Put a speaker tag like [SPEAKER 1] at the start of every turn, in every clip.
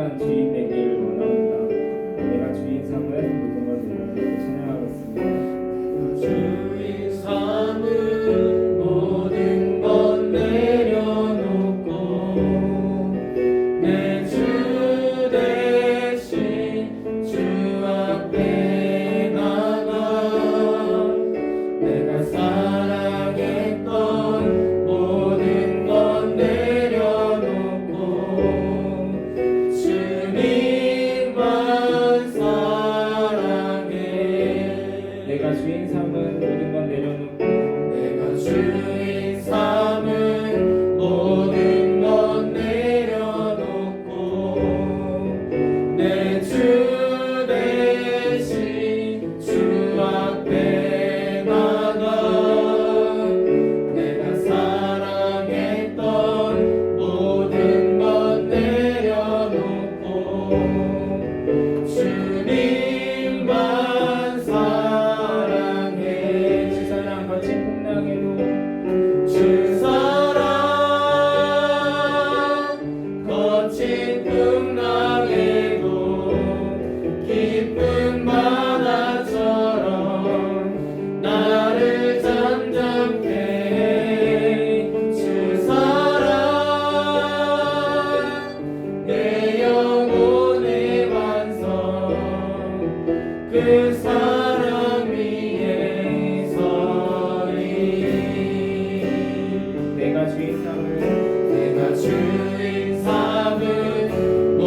[SPEAKER 1] 온전한 주인 되기를 원합니다. 내가 주인 삼은 모든 걸 내려놓고 찬양하겠습니다.
[SPEAKER 2] 주인 삼은 모든 것 내려놓고 내 주 대신 주 앞에 나가 내가 사랑했던 모든 것 내려놓고 주님만 사랑해.
[SPEAKER 1] 내가 주인 삼은 모든 걸 내려놓고
[SPEAKER 2] 내가 주인 삼은 모든 것 내려놓고 내 주 대신 주 앞에 나가 내가 사랑했던 모든 것 내려놓고 주님만 사랑해.
[SPEAKER 1] 주 사랑 거친 풍랑에도
[SPEAKER 2] 주 사랑 거친 풍랑에도 깊은 바다처럼 나를 잠잠케 해. 주 사랑 내 영혼의 완성 그 사랑 위에 서리.
[SPEAKER 1] 내가 주인 삼은
[SPEAKER 2] 내가 주인 삼은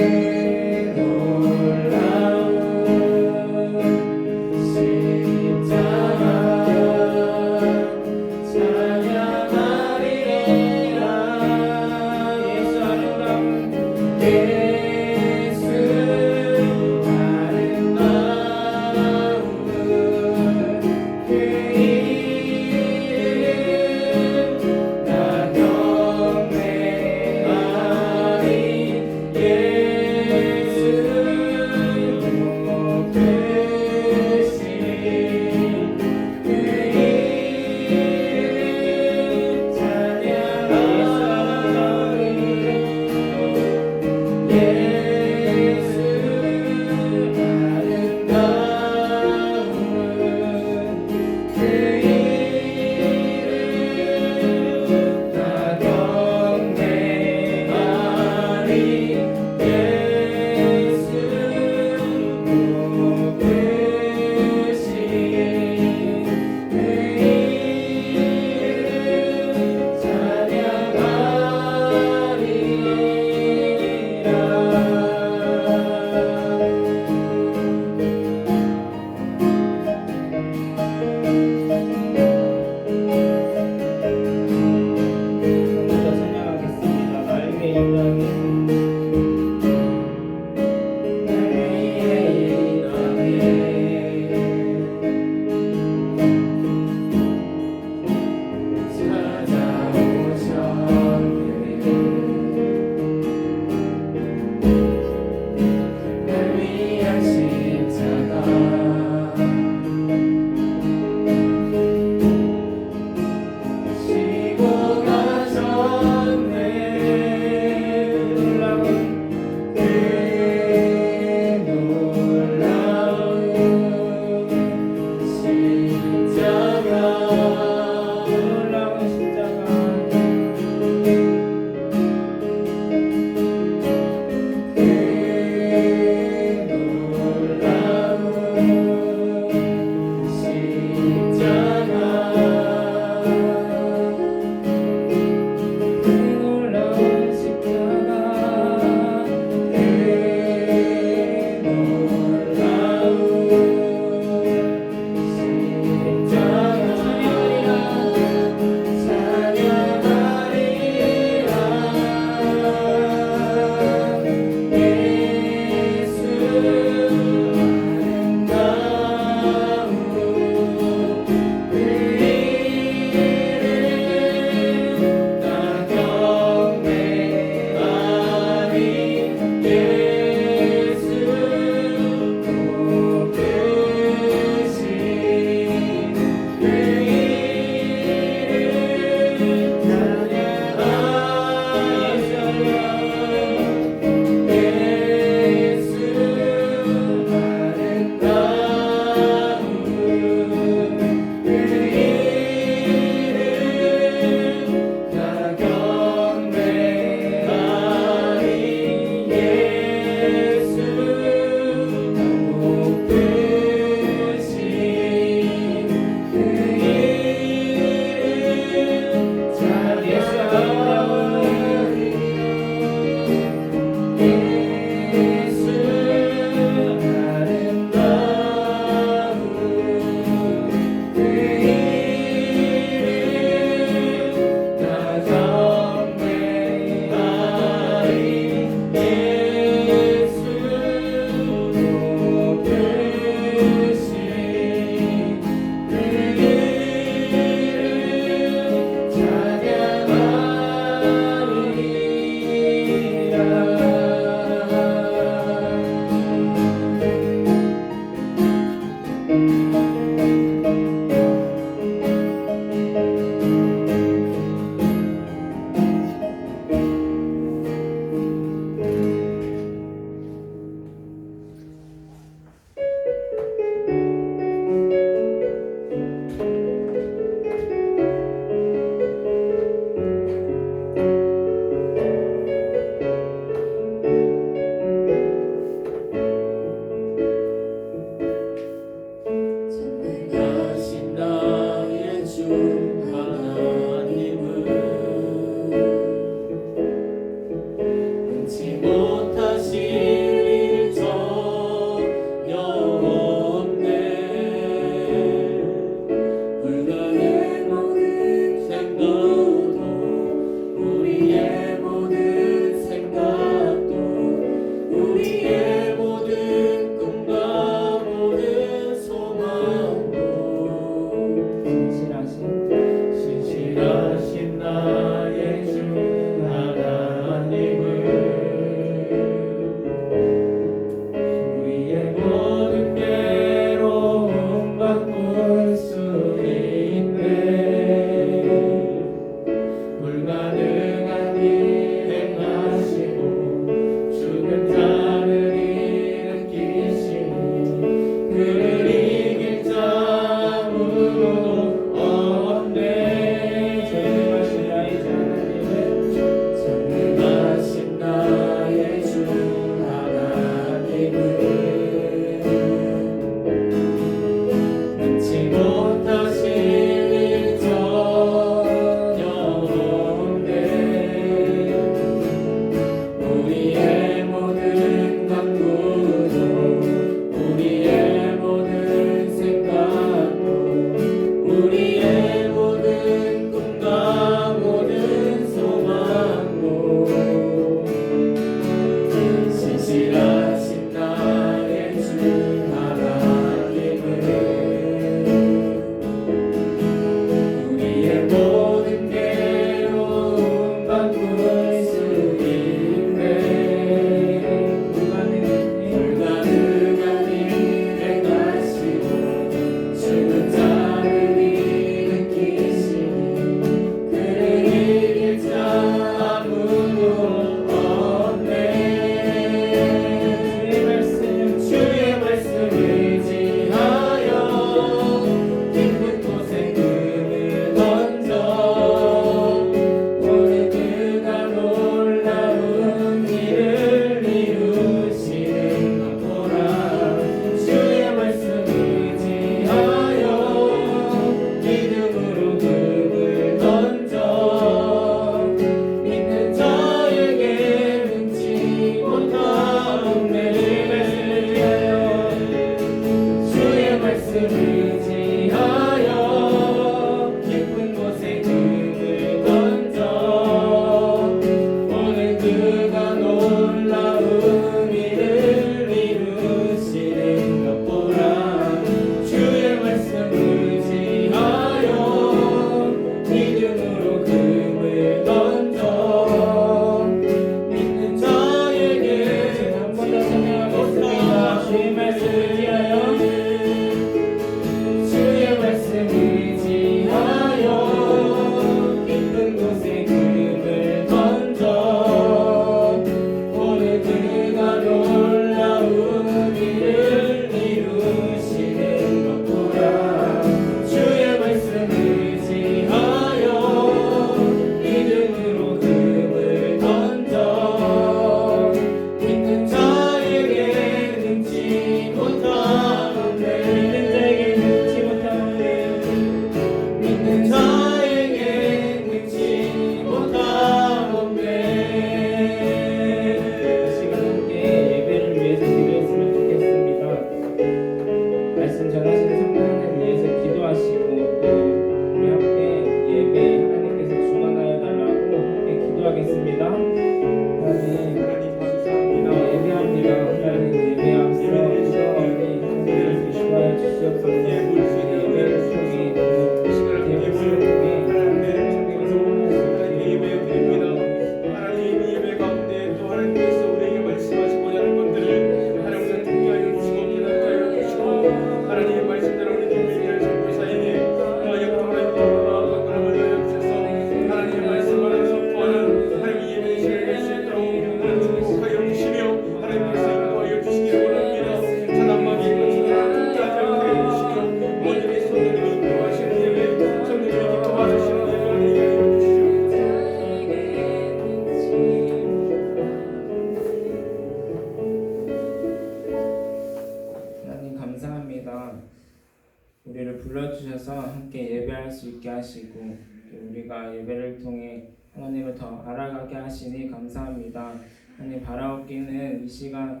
[SPEAKER 1] 불러주셔서 함께 예배할 수 있게 하시고 또 우리가 예배를 통해 하나님을 더 알아가게 하시니 감사합니다. 하나님 바라옵기는 이 시간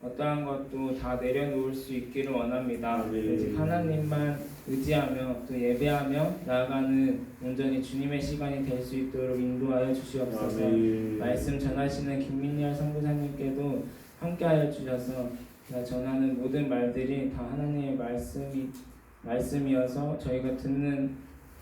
[SPEAKER 1] 어떠한 것도 다 내려놓을 수 있기를 원합니다. 오직 하나님만 의지하며 또 예배하며 나아가는 온전히 주님의 시간이 될 수 있도록 인도하여 주시옵소서. 말씀 전하시는 김민열 선교사님께도 함께하여 주셔서 제가 전하는 모든 말들이 다 하나님의 말씀이어서 저희가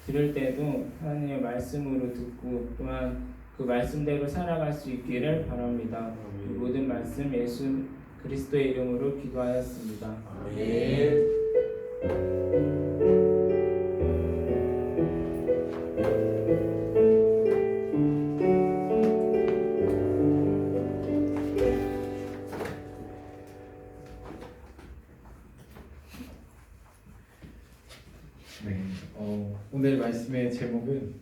[SPEAKER 1] 들을 때도 하나님의 말씀으로 듣고 또한 그 말씀대로 살아갈 수 있기를 바랍니다. 이 모든 말씀 예수 그리스도의 이름으로 기도하였습니다.
[SPEAKER 2] 아멘.
[SPEAKER 3] 네, 오늘 말씀의 제목은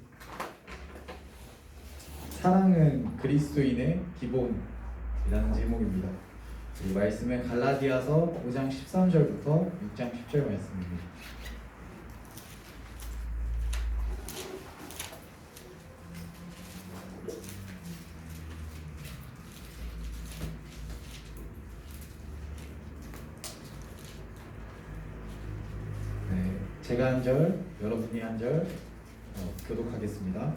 [SPEAKER 3] 사랑은 그리스도인의 기본이라는 제목입니다. 이 말씀은 갈라디아서 5장 13절부터 6장 10절 말씀입니다. 네, 제가 한 절, 여러분이 한 절 교독하겠습니다.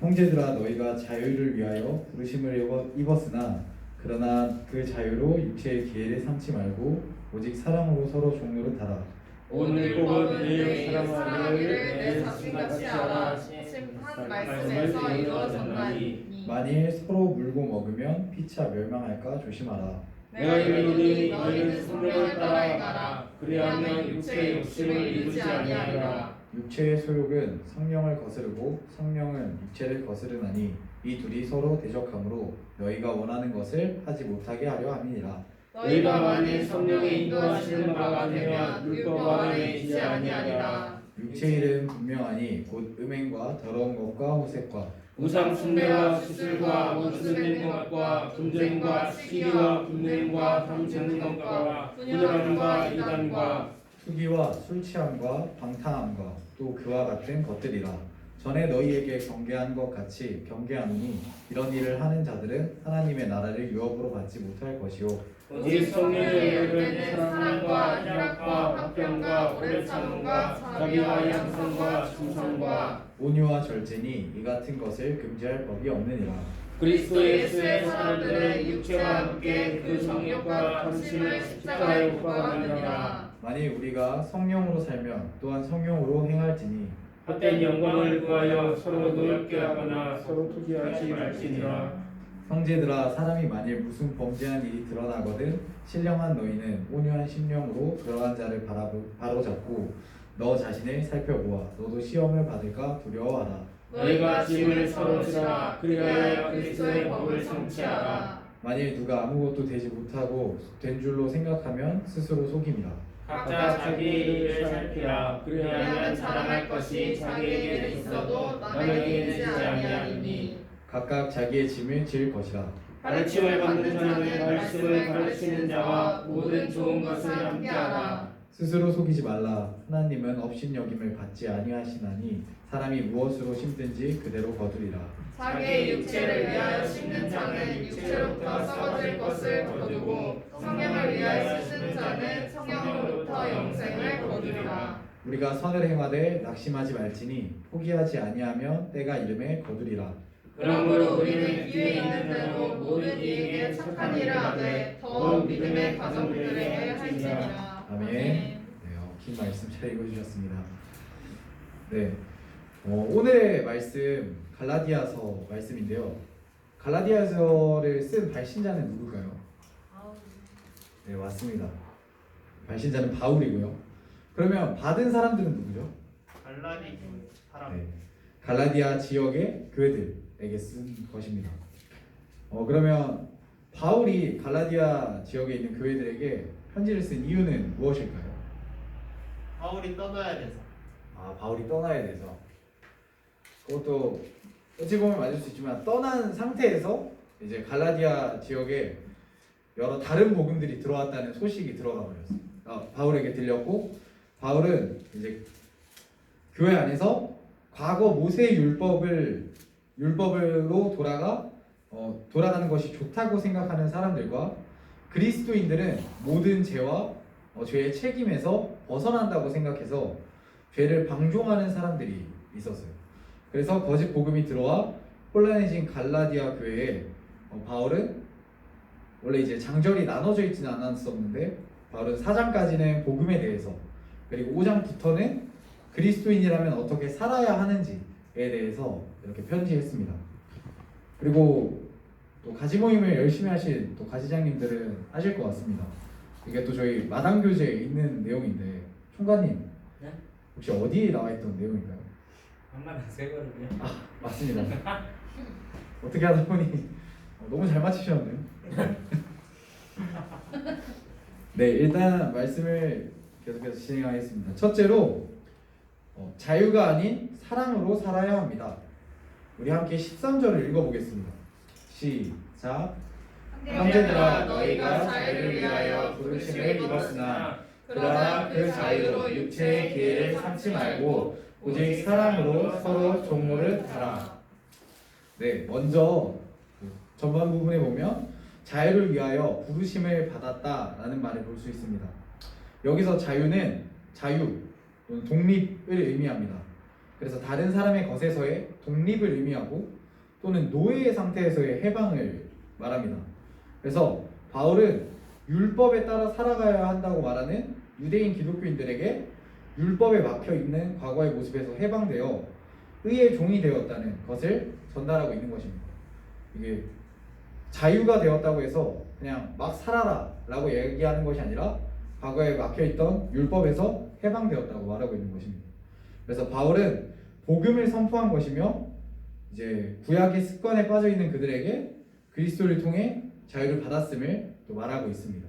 [SPEAKER 3] 형제들아 너희가 자유를 위하여 부르심을 입었으나 그러나 그 자유로 육체의 기회를 삼지 말고 오직 사랑으로 서로 종노릇하라.
[SPEAKER 2] 오늘 복은 내일 사랑하기를 내 자신같이 하라. 한 말씀에서 이루어졌나니
[SPEAKER 3] 만일 서로 물고 먹으면 피차 멸망할까 조심하라.
[SPEAKER 2] 내가 이르노니 너희는 성령을 따라가라. 그리하면 육체의 욕심을 이루지 아니하리라.
[SPEAKER 3] 육체의 소욕은 성령을 거스르고 성령은 육체를 거스르나니 이 둘이 서로 대적하므로 너희가 원하는 것을 하지 못하게 하려 함이니라.
[SPEAKER 2] 너희가 만일 성령의 인도하시는 바가 되면 율법 아래에 있지 아니하리라.
[SPEAKER 3] 육체의 일은 분명하니 곧 음행과 더러운 것과 호색과
[SPEAKER 2] 우상 숭배와 수술과 원수된 것과 분쟁과 시기와 분냄과 탐지는 것과 분열함과 이단과
[SPEAKER 3] 투기와 술 취함과 방탕함과 또 그와 같은 것들이라. 전에 너희에게 경계한 것 같이 경계하노니 이런 일을 하는 자들은 하나님의 나라를 유업으로 받지 못할 것이요
[SPEAKER 2] 오직 성령의 열매는 사랑과 희락과 화평과 오래 참음과 자비와 양선과 충성과
[SPEAKER 3] 온유와 절제니 이 같은 것을 금지할 법이 없느니라.
[SPEAKER 2] 그리스도 예수의 사람들은 육체와 함께 그 정욕과 탐심을 십자가에 못 박았느니라.
[SPEAKER 3] 만일 우리가 성령으로 살면 또한 성령으로 행할지니
[SPEAKER 2] 헛된 영광을 구하여 서로 노엽게 하거나 서로 투기하지 말지니라.
[SPEAKER 3] 형제들아 사람이 만일 무슨 범죄한 일이 드러나거든 신령한 너희는 온유한 심령으로 그러한 자를 바로잡고 너 자신을 살펴보아 너도 시험을 받을까 두려워하라.
[SPEAKER 2] 너희가 짐을 서로 지라. 그리하여 그리스도의 법을 성취하라.
[SPEAKER 3] 만일 누가 아무것도 되지 못하고 된 줄로 생각하면 스스로 속임이라.
[SPEAKER 2] 각자 자기 일을 살피라. 그리하면 자랑할 것이 자기에게 있어도 남에게 되지 아니하리니.
[SPEAKER 3] 각각 자기의 짐을 질 것이라.
[SPEAKER 2] 가르침을 받는 자는 말씀을 가르치는 자와 모든 좋은 것을 함께하라.
[SPEAKER 3] 스스로 속이지 말라. 하나님은 업신여김을 받지 아니하시나니 사람이 무엇으로 심든지 그대로 거두리라.
[SPEAKER 4] 자기의 육체를 위하여 심는 자는 육체로부터 썩어질 것을 거두고 성령을 위하여 심는 자는 성령으로부터 영생을 거두리라.
[SPEAKER 3] 우리가 선을 행하되 낙심하지 말지니 포기하지 아니하면 때가 이름에 거두리라.
[SPEAKER 4] 그러므로 우리는 기회 있는 대로 모든 이에게 착한 일을 하되 더욱 믿음의 가정들에게 할지니라.
[SPEAKER 3] 아멘. 네, 긴 말씀 잘 읽어주셨습니다. 네, 오늘의 말씀 갈라디아서 말씀인데요. 갈라디아서를 쓴 발신자는 누굴까요? 네, 맞습니다. 발신자는 바울이고요. 그러면 받은 사람들은 누구죠?
[SPEAKER 2] 갈라디 사람.
[SPEAKER 3] 네, 갈라디아 지역의 교회들에게 쓴 것입니다. 그러면 바울이 갈라디아 지역에 있는 교회들에게 편지를 쓴 이유는 무엇일까요?
[SPEAKER 2] 바울이 떠나야 돼서.
[SPEAKER 3] 바울이 떠나야 돼서. 그것도 어찌 보면 맞을 수 있지만 떠난 상태에서 이제 갈라디아 지역에 여러 다른 복음들이 들어왔다는 소식이 들어가 버렸어요. 바울에게 들렸고 바울은 이제 교회 안에서 과거 모세의 율법으로 돌아가는 것이 좋다고 생각하는 사람들과 그리스도인들은 모든 죄와 죄의 책임에서 벗어난다고 생각해서 죄를 방종하는 사람들이 있었어요. 그래서 거짓 복음이 들어와 혼란해진 갈라디아 교회에 바울은 원래 이제 장절이 나눠져 있지는 않았었는데 바울은 4장까지는 복음에 대해서 그리고 5장부터는 그리스도인이라면 어떻게 살아야 하는지에 대해서 이렇게 편지했습니다. 그리고 또 가지 모임을 열심히 하신 또 가지장님들은 아실 것 같습니다. 이게 또 저희 마당 교재에 있는 내용인데 총괄님
[SPEAKER 2] 네?
[SPEAKER 3] 혹시 어디에 나와 있던 내용인가요?
[SPEAKER 2] 한마디 세 거를요.
[SPEAKER 3] 맞습니다. 어떻게 하다 보니 너무 잘 맞히셨네요. 네, 일단 말씀을 계속해서 진행하겠습니다. 첫째로 자유가 아닌 사랑으로 살아야 합니다. 우리 함께 13절을 읽어보겠습니다. 시작.
[SPEAKER 4] 형제들아 너희가 자유를 위하여 부르심을 입었으나 그러나 그 자유로 육체의 기회를 삼지 말고
[SPEAKER 3] 오직 사랑으로 서로 종로를 하라. 네, 먼저 전반 부분에 보면 자유를 위하여 부르심을 받았다라는 말을 볼 수 있습니다. 여기서 자유는 자유 또는 독립을 의미합니다. 그래서 다른 사람의 것에서의 독립을 의미하고 또는 노예의 상태에서의 해방을 말합니다. 그래서 바울은 율법에 따라 살아가야 한다고 말하는 유대인 기독교인들에게 율법에 막혀 있는 과거의 모습에서 해방되어 의의 종이 되었다는 것을 전달하고 있는 것입니다. 이게 자유가 되었다고 해서 그냥 막 살아라 라고 얘기하는 것이 아니라 과거에 막혀있던 율법에서 해방되었다고 말하고 있는 것입니다. 그래서 바울은 복음을 선포한 것이며 이제 구약의 습관에 빠져 있는 그들에게 그리스도를 통해 자유를 받았음을 또 말하고 있습니다.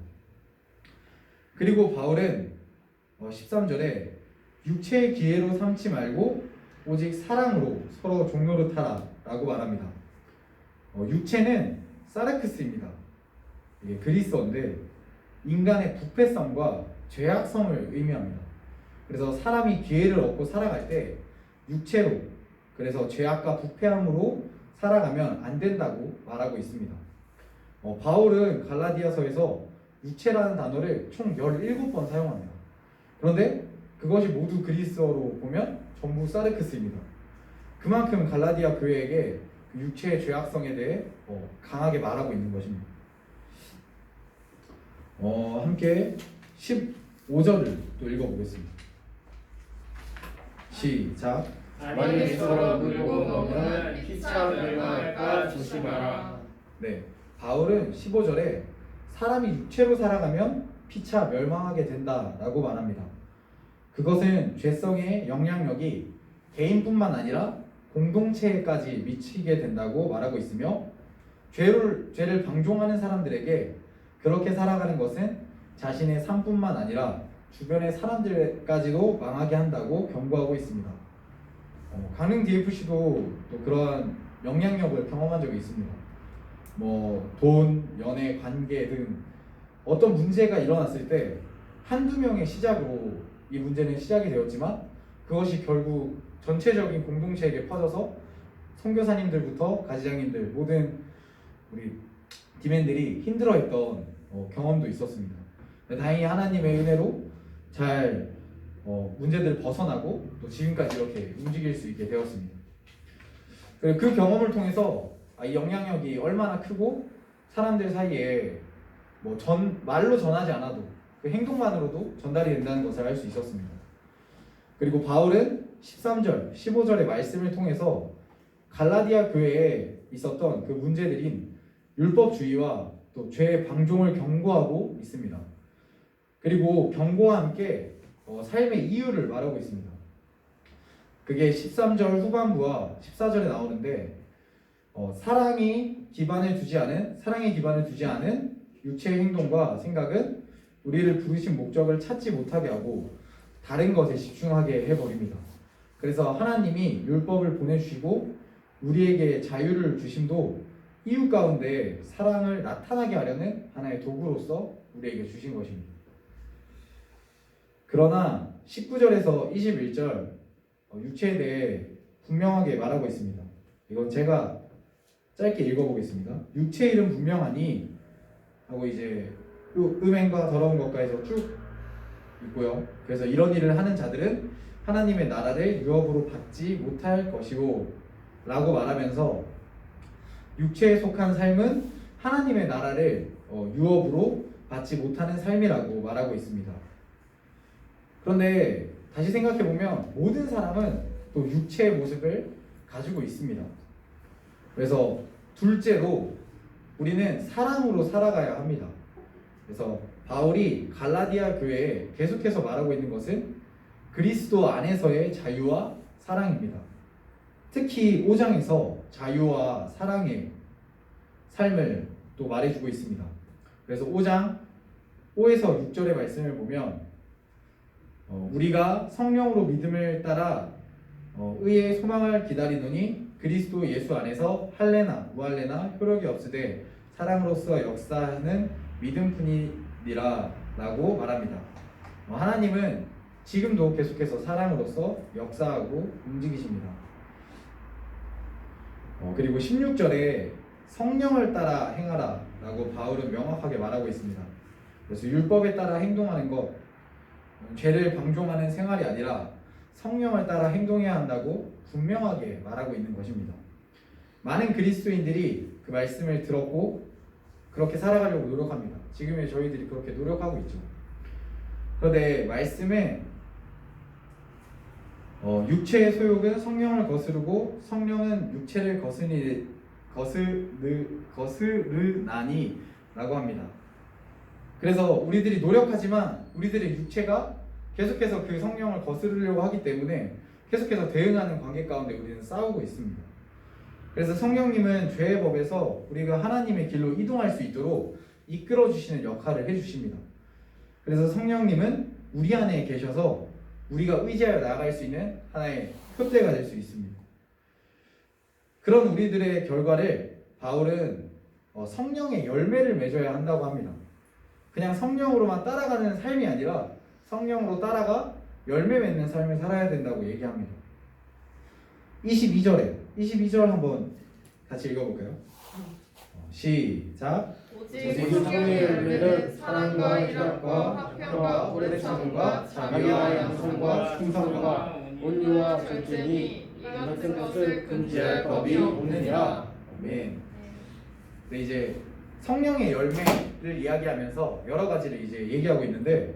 [SPEAKER 3] 그리고 바울은 13절에 육체의 기회로 삼지 말고 오직 사랑으로 서로 종로를 타라 라고 말합니다. 육체는 사르크스입니다. 이게 그리스어인데 인간의 부패성과 죄악성을 의미합니다. 그래서 사람이 기회를 얻고 살아갈 때 육체로, 그래서 죄악과 부패함으로 살아가면 안 된다고 말하고 있습니다. 바울은 갈라디아서에서 육체라는 단어를 총 17번 사용합니다. 그런데 그것이 모두 그리스어로 보면 전부 사르크스입니다. 그만큼 갈라디아 교회에게 그 육체의 죄악성에 대해 강하게 말하고 있는 것입니다. 함께 15절을 또 읽어보겠습니다. 시작.
[SPEAKER 2] 만일 서로 물고 먹으면 피차 멸망할까 조심하라.
[SPEAKER 3] 네, 바울은 15절에 사람이 육체로 살아가면 피차 멸망하게 된다라고 말합니다. 그것은 죄성의 영향력이 개인뿐만 아니라 공동체에까지 미치게 된다고 말하고 있으며 죄를 방종하는 사람들에게 그렇게 살아가는 것은 자신의 삶뿐만 아니라 주변의 사람들까지도 망하게 한다고 경고하고 있습니다. 강릉 DFC도 또 그러한 영향력을 경험한 적이 있습니다. 돈, 연애, 관계 등 어떤 문제가 일어났을 때 한두 명의 시작으로 이 문제는 시작이 되었지만 그것이 결국 전체적인 공동체에게 퍼져서 선교사님들부터 가지장님들 모든 우리 디맨들이 힘들어했던 경험도 있었습니다. 다행히 하나님의 은혜로 잘 문제들을 벗어나고 또 지금까지 이렇게 움직일 수 있게 되었습니다. 그 경험을 통해서 이 영향력이 얼마나 크고 사람들 사이에 말로 전하지 않아도 그 행동만으로도 전달이 된다는 것을 알 수 있었습니다. 그리고 바울은 13절, 15절의 말씀을 통해서 갈라디아 교회에 있었던 그 문제들인 율법주의와 또 죄의 방종을 경고하고 있습니다. 그리고 경고와 함께 삶의 이유를 말하고 있습니다. 그게 13절 후반부와 14절에 나오는데 사랑에 기반을 두지 않은 육체의 행동과 생각은 우리를 부르신 목적을 찾지 못하게 하고 다른 것에 집중하게 해버립니다. 그래서 하나님이 율법을 보내주시고 우리에게 자유를 주심도 이유 가운데 사랑을 나타나게 하려는 하나의 도구로서 우리에게 주신 것입니다. 그러나 19절에서 21절 육체에 대해 분명하게 말하고 있습니다. 이건 제가 짧게 읽어보겠습니다. 육체 일은 분명하니 하고 이제 음행과 더러운 것까지서 쭉 있고요. 그래서 이런 일을 하는 자들은 하나님의 나라를 유업으로 받지 못할 것이고 라고 말하면서 육체에 속한 삶은 하나님의 나라를 유업으로 받지 못하는 삶이라고 말하고 있습니다. 그런데 다시 생각해보면 모든 사람은 또 육체의 모습을 가지고 있습니다. 그래서 둘째로 우리는 사랑으로 살아가야 합니다. 그래서 바울이 갈라디아 교회에 계속해서 말하고 있는 것은 그리스도 안에서의 자유와 사랑입니다. 특히 5장에서 자유와 사랑의 삶을 또 말해주고 있습니다. 그래서 5장 5에서 6절의 말씀을 보면 우리가 성령으로 믿음을 따라 의의 소망을 기다리노니 그리스도 예수 안에서 할례나 무할례나 효력이 없으되 사랑으로서 역사하는 믿음뿐이니라 라고 말합니다. 하나님은 지금도 계속해서 사랑으로서 역사하고 움직이십니다. 그리고 16절에 성령을 따라 행하라 라고 바울은 명확하게 말하고 있습니다. 그래서 율법에 따라 행동하는 것, 죄를 방종하는 생활이 아니라 성령을 따라 행동해야 한다고 분명하게 말하고 있는 것입니다. 많은 그리스도인들이 그 말씀을 들었고 그렇게 살아가려고 노력합니다. 지금의 저희들이 그렇게 노력하고 있죠. 그런데 말씀은 육체의 소욕은 성령을 거스르고 성령은 육체를 거스르나니 라고 합니다. 그래서 우리들이 노력하지만 우리들의 육체가 계속해서 그 성령을 거스르려고 하기 때문에 계속해서 대응하는 관계 가운데 우리는 싸우고 있습니다. 그래서 성령님은 죄의 법에서 우리가 하나님의 길로 이동할 수 있도록 이끌어 주시는 역할을 해주십니다. 그래서 성령님은 우리 안에 계셔서 우리가 의지하여 나아갈 수 있는 하나의 표대가 될 수 있습니다. 그런 우리들의 결과를 바울은 성령의 열매를 맺어야 한다고 합니다. 그냥 성령으로만 따라가는 삶이 아니라 성령으로 따라가 열매 맺는 삶을 살아야 된다고 얘기합니다. 22절 한번 같이 읽어볼까요? 시작.
[SPEAKER 4] 오직 성령의 열매는 사랑과 희락과 화평과 오래 참음과 자비와 양성과 충성과 온유와 절제니 이 같은 것을 금지할 법이 없느니라.
[SPEAKER 3] 아멘. 네, 이제 성령의 열매를 이야기하면서 여러 가지를 이제 얘기하고 있는데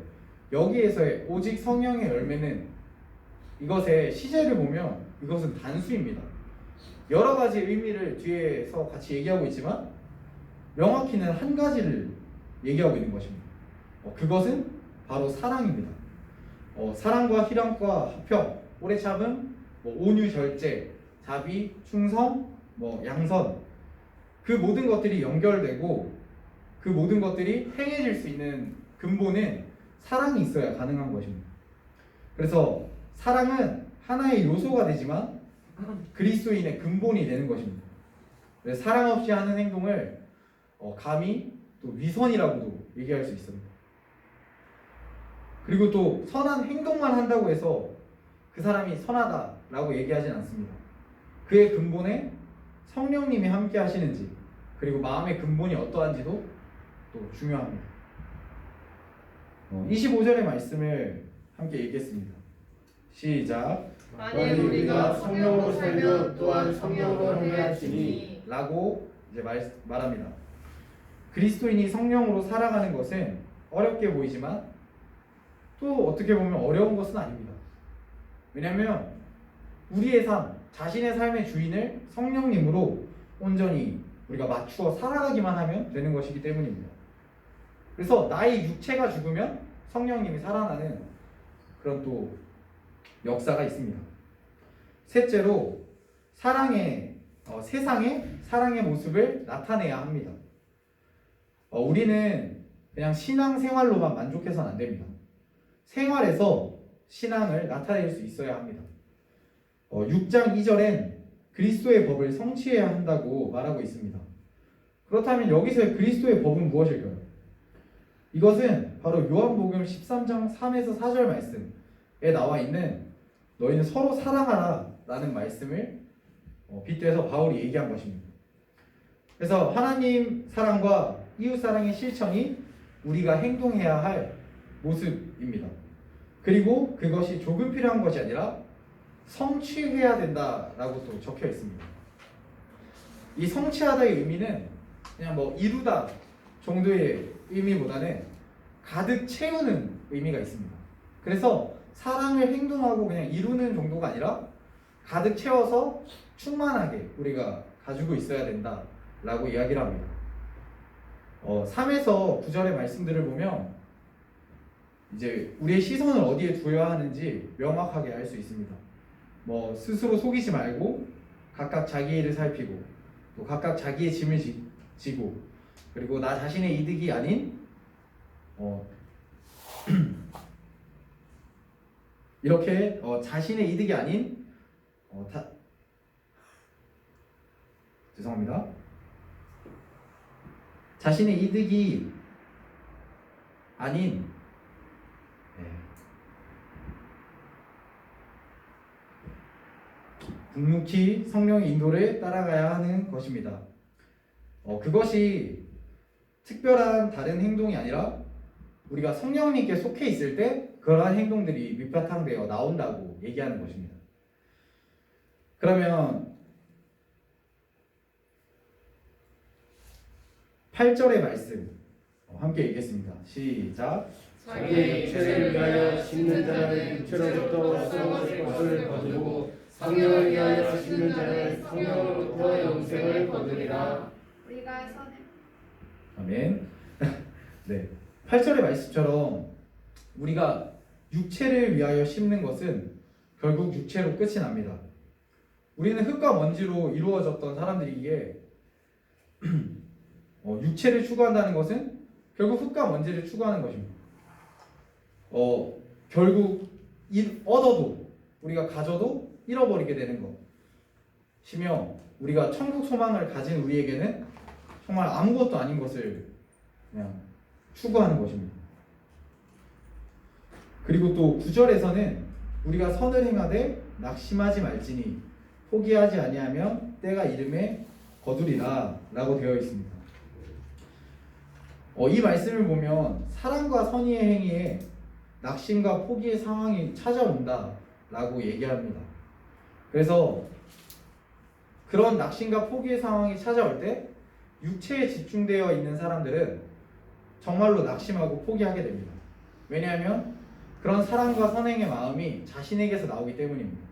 [SPEAKER 3] 여기에서의 오직 성령의 열매는 이것의 시제를 보면 이것은 단수입니다. 여러 가지 의미를 뒤에서 같이 얘기하고 있지만 명확히는 한 가지를 얘기하고 있는 것입니다. 그것은 바로 사랑입니다. 사랑과 희락과 화평, 오래 참음, 온유 절제, 자비, 충성, 양선, 그 모든 것들이 연결되고 그 모든 것들이 행해질 수 있는 근본은 사랑이 있어야 가능한 것입니다. 그래서 사랑은 하나의 요소가 되지만 그리스도인의 근본이 되는 것입니다. 그래서 사랑 없이 하는 행동을 감히 또 위선이라고도 얘기할 수 있습니다. 그리고 또 선한 행동만 한다고 해서 그 사람이 선하다라고 얘기하진 않습니다. 그의 근본에 성령님이 함께 하시는지 그리고 마음의 근본이 어떠한지도 또 중요합니다. 25절의 말씀을 함께 읽겠습니다. 시작.
[SPEAKER 4] 만일 우리가 성령으로 살면 또한 성령으로 행할지니
[SPEAKER 3] 라고 이제 말합니다. 그리스도인이 성령으로 살아가는 것은 어렵게 보이지만 또 어떻게 보면 어려운 것은 아닙니다. 왜냐하면 우리의 삶, 자신의 삶의 주인을 성령님으로 온전히 우리가 맞추어 살아가기만 하면 되는 것이기 때문입니다. 그래서 나의 육체가 죽으면 성령님이 살아나는 그런 또 역사가 있습니다. 셋째로 세상에 사랑의 모습을 나타내야 합니다. 우리는 그냥 신앙생활로만 만족해서는 안 됩니다. 생활에서 신앙을 나타낼 수 있어야 합니다. 6장 2절엔 그리스도의 법을 성취해야 한다고 말하고 있습니다. 그렇다면 여기서의 그리스도의 법은 무엇일까요? 이것은 바로 요한복음 13장 3에서 4절 말씀, 나와 있는 너희는 서로 사랑하라 라는 말씀을 빗대서 바울이 얘기한 것입니다. 그래서 하나님 사랑과 이웃 사랑의 실천이 우리가 행동해야 할 모습입니다. 그리고 그것이 조금 필요한 것이 아니라 성취해야 된다라고 또 적혀 있습니다. 이 성취하다의 의미는 그냥 뭐 이루다 정도의 의미보다는 가득 채우는 의미가 있습니다. 그래서 사랑을 행동하고 그냥 이루는 정도가 아니라 가득 채워서 충만하게 우리가 가지고 있어야 된다라고 이야기를 합니다. 3에서 9절의 말씀들을 보면 이제 우리의 시선을 어디에 두어야 하는지 명확하게 알 수 있습니다. 뭐 스스로 속이지 말고 각각 자기 일을 살피고 또 각각 자기의 짐을 지고 그리고 나 자신의 이득이 아닌 이렇게 자신의 이득이 아닌 죄송합니다. 자신의 이득이 아닌 묵묵히 성령의 인도를 따라가야 하는 것입니다. 그것이 특별한 다른 행동이 아니라 우리가 성령님께 속해 있을 때 그러한 행동들이 밑바탕되어 나온다고 얘기하는 것입니다. 그러면 8절의 말씀 함께 읽겠습니다. 시작.
[SPEAKER 4] 자기의 육체를 위하여 심는 자는 육체로부터 썩어질 것을 거두고 성령을 위하여 심는 자는 성령으로부터 영생을 거두리라.
[SPEAKER 5] 우리가 선해.
[SPEAKER 3] 아멘. 네. 8절의 말씀처럼 우리가 육체를 위하여 심는 것은 결국 육체로 끝이 납니다. 우리는 흙과 먼지로 이루어졌던 사람들이기에 육체를 추구한다는 것은 결국 흙과 먼지를 추구하는 것입니다. 결국 얻어도 우리가 가져도 잃어버리게 되는 것이며 우리가 천국 소망을 가진 우리에게는 정말 아무것도 아닌 것을 그냥 추구하는 것입니다. 그리고 또 9절에서는 우리가 선을 행하되 낙심하지 말지니 포기하지 아니하면 때가 이름에 거두리라 라고 되어 있습니다. 이 말씀을 보면 사랑과 선의의 행위에 낙심과 포기의 상황이 찾아온다 라고 얘기합니다. 그래서 그런 낙심과 포기의 상황이 찾아올 때 육체에 집중되어 있는 사람들은 정말로 낙심하고 포기하게 됩니다. 왜냐하면 그런 사랑과 선행의 마음이 자신에게서 나오기 때문입니다.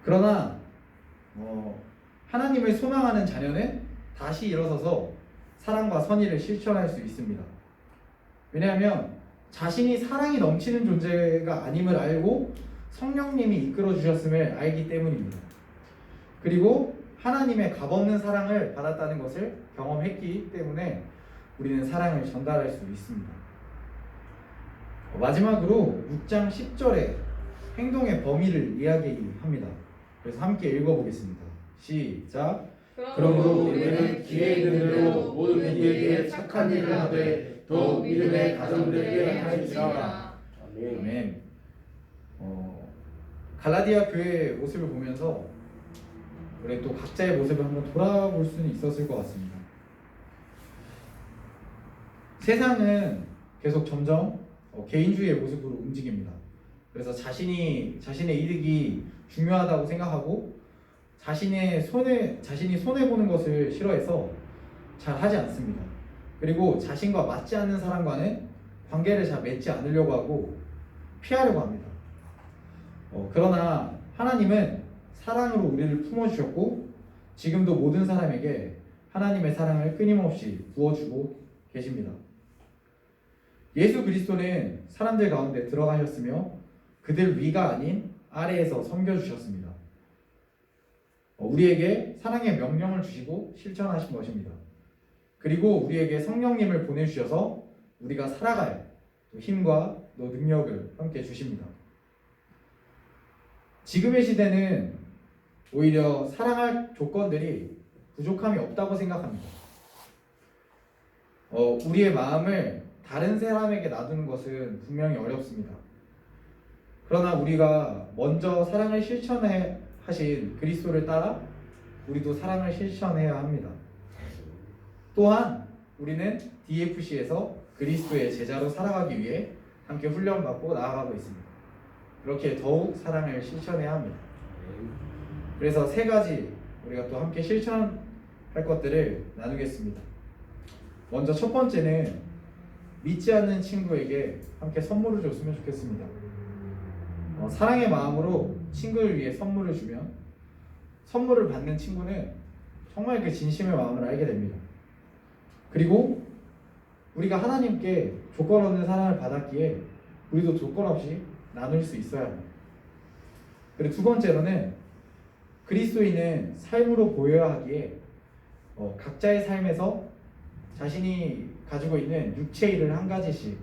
[SPEAKER 3] 그러나 하나님을 소망하는 자녀는 다시 일어서서 사랑과 선의를 실천할 수 있습니다. 왜냐하면 자신이 사랑이 넘치는 존재가 아님을 알고 성령님이 이끌어 주셨음을 알기 때문입니다. 그리고 하나님의 값없는 사랑을 받았다는 것을 경험했기 때문에 우리는 사랑을 전달할 수 있습니다. 마지막으로 6장 10절에 행동의 범위를 이야기합니다. 그래서 함께 읽어보겠습니다. 시작.
[SPEAKER 4] 그러므로 우리는 기회 있는 대로 모든 이에게 착한 일을 하되 더욱 믿음의 가정들에게 할지라.
[SPEAKER 3] 아멘. 갈라디아 교회의 모습을 보면서 우리 또 각자의 모습을 한번 돌아볼 수는 있었을 것 같습니다. 세상은 계속 점점 개인주의의 모습으로 움직입니다. 그래서 자신의 이득이 중요하다고 생각하고 자신이 손해 보는 것을 싫어해서 잘 하지 않습니다. 그리고 자신과 맞지 않는 사람과는 관계를 잘 맺지 않으려고 하고 피하려고 합니다. 그러나 하나님은 사랑으로 우리를 품어주셨고 지금도 모든 사람에게 하나님의 사랑을 끊임없이 부어주고 계십니다. 예수 그리스도는 사람들 가운데 들어가셨으며 그들 위가 아닌 아래에서 섬겨주셨습니다. 우리에게 사랑의 명령을 주시고 실천하신 것입니다. 그리고 우리에게 성령님을 보내주셔서 우리가 살아갈 힘과 능력을 함께 주십니다. 지금의 시대는 오히려 사랑할 조건들이 부족함이 없다고 생각합니다. 우리의 마음을 다른 사람에게 놔두는 것은 분명히 어렵습니다. 그러나 우리가 먼저 사랑을 실천해 하신 그리스도를 따라 우리도 사랑을 실천해야 합니다. 또한 우리는 DFC에서 그리스도의 제자로 살아가기 위해 함께 훈련받고 나아가고 있습니다. 그렇게 더욱 사랑을 실천해야 합니다. 그래서 세 가지 우리가 또 함께 실천할 것들을 나누겠습니다. 먼저 첫 번째는 믿지 않는 친구에게 함께 선물을 줬으면 좋겠습니다. 사랑의 마음으로 친구를 위해 선물을 주면 선물을 받는 친구는 정말 그 진심의 마음을 알게 됩니다. 그리고 우리가 하나님께 조건 없는 사랑을 받았기에 우리도 조건 없이 나눌 수 있어야 합니다. 그리고 두 번째로는 그리스도인은 삶으로 보여야 하기에 각자의 삶에서 자신이 가지고 있는 육체 일을 한 가지씩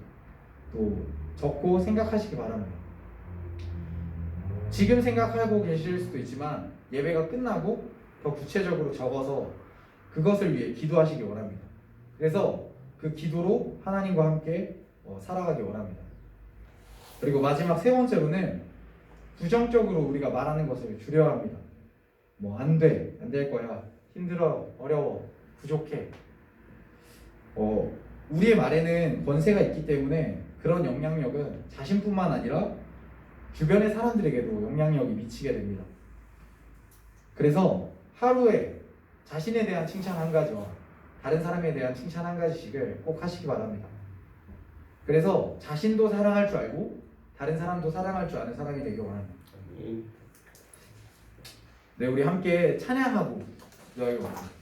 [SPEAKER 3] 또 적고 생각하시기 바랍니다. 지금 생각하고 계실 수도 있지만 예배가 끝나고 더 구체적으로 적어서 그것을 위해 기도하시기 원합니다. 그래서 그 기도로 하나님과 함께 살아가기 원합니다. 그리고 마지막 세 번째로는 부정적으로 우리가 말하는 것을 줄여야 합니다. 안 돼, 안 될 거야, 힘들어, 어려워, 부족해. 우리의 말에는 권세가 있기 때문에 그런 영향력은 자신뿐만 아니라 주변의 사람들에게도 영향력이 미치게 됩니다. 그래서 하루에 자신에 대한 칭찬 한 가지와 다른 사람에 대한 칭찬 한 가지씩을 꼭 하시기 바랍니다. 그래서 자신도 사랑할 줄 알고 다른 사람도 사랑할 줄 아는 사람이 되길 원합니다. 네, 우리 함께 찬양하고 기도하기 원합니다.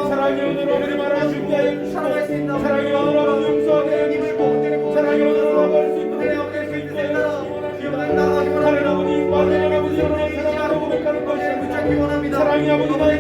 [SPEAKER 4] 사랑의
[SPEAKER 2] 사랑의 오늘 아버지 말아 죽게 하여 주시고 사랑의 오늘 아버지 용서하게 힘을 보고 사랑의 오늘 아버지 수 있도록 하나님 아버지 아버지 여러분 사랑하고 고백하는 것이 사랑의 아버지 나의